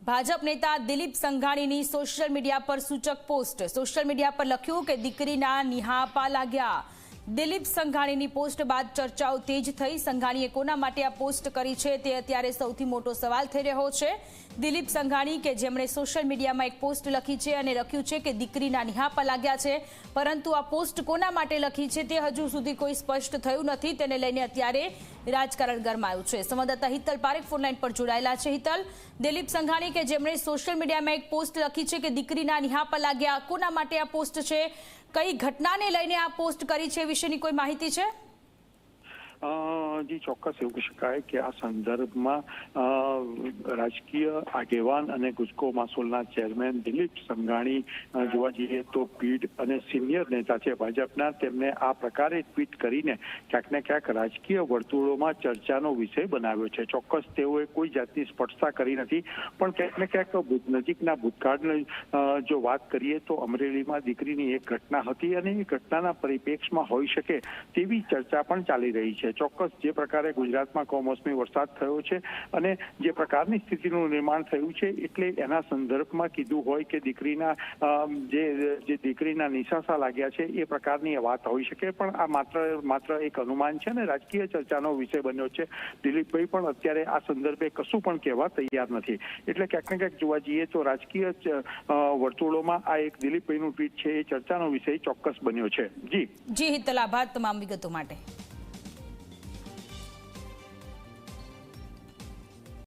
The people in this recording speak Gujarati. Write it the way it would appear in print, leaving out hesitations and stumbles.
ભાજપ નેતા દિલીપ સંઘાણીની સોશિયલ મીડિયા પર સૂચક પોસ્ટ। સોશિયલ મીડિયા પર લખ્યું કે દીકરીના નિહાપા લાગ્યા। દિલીપ સંઘાણીની પોસ્ટ બાદ ચર્ચાઓ તેજ થઈ। સંઘાણીએ કોના માટે આ પોસ્ટ કરી છે તે અત્યારે સૌથી મોટો સવાલ થઈ રહ્યો છે। દિલીપ સંઘાણી કે જેમણે સોશિયલ મીડિયામાં એક પોસ્ટ લખી છે અને લખ્યું છે કે દીકરીના નિહાપા લાગ્યા છે, પરંતુ આ પોસ્ટ કોના માટે લખી છે તે હજુ સુધી કોઈ સ્પષ્ટ થયું નથી। તેને લઈને અત્યારે રાજકારણ ગરમાયું છે। સંવાદદાતા હિતલ પારેખ ફોનલાઈન પર જોડાયેલા છે। હિતલ, દિલીપ સંઘાણી કે જેમણે સોશિયલ મીડિયામાં એક પોસ્ટ લખી છે કે દીકરીના નિહાપા લાગ્યા, કોના માટે આ પોસ્ટ છે, કઈ ઘટનાને લઈને આ પોસ્ટ કરી છે વિશેની કોઈ માહિતી છે? જી ચોક્કસ એવું કહી શકાય કે આ સંદર્ભમાં રાજકીય આગેવાન અને ગુજકો માસોલના ચેરમેન દિલીપ સંઘાણી જોવા જઈએ તો પીઢ અને સિનિયર નેતા છે ભાજપના। તેમને આ પ્રકારે ટ્વીટ કરીને ક્યાંક ને ક્યાંક રાજકીય વર્તુળોમાં ચર્ચાનો વિષય બનાવ્યો છે। ચોક્કસ તેઓએ કોઈ જાતની સ્પષ્ટતા કરી નથી, પણ ક્યાંક ને ક્યાંક નજીકના ભૂતકાળની જો વાત કરીએ તો અમરેલીમાં દીકરીની એક ઘટના હતી અને એ ઘટનાના પરિપ્રેક્ષમાં હોઈ શકે તેવી ચર્ચા પણ ચાલી રહી છે। ચોક્કસ જે પ્રકારે ગુજરાતમાં કમોસમી વરસાદ થયો છે અને જે પ્રકારની સ્થિતિનું નિર્માણ થયું છે, એટલે એના સંદર્ભમાં કીધું હોય કે દીકરીના જે દીકરીના નિશાસા લાગ્યા છે એ પ્રકારની વાત હોઈ શકે, પણ આ માત્ર એક અનુમાન છે ને રાજકીય ચર્ચાનો વિષય બન્યો છે। દિલીપભાઈ પણ અત્યારે આ સંદર્ભે કશું પણ કહેવા તૈયાર નથી, એટલે ક્યાંક ને ક્યાંક જોવા જઈએ તો રાજકીય વર્તુળોમાં આ એક દિલીપભાઈનું ટ્વીટ છે એ ચર્ચાનો વિષય ચોક્કસ બન્યો છે। જી હિતલ, આભાર તમામ વિગતો માટે।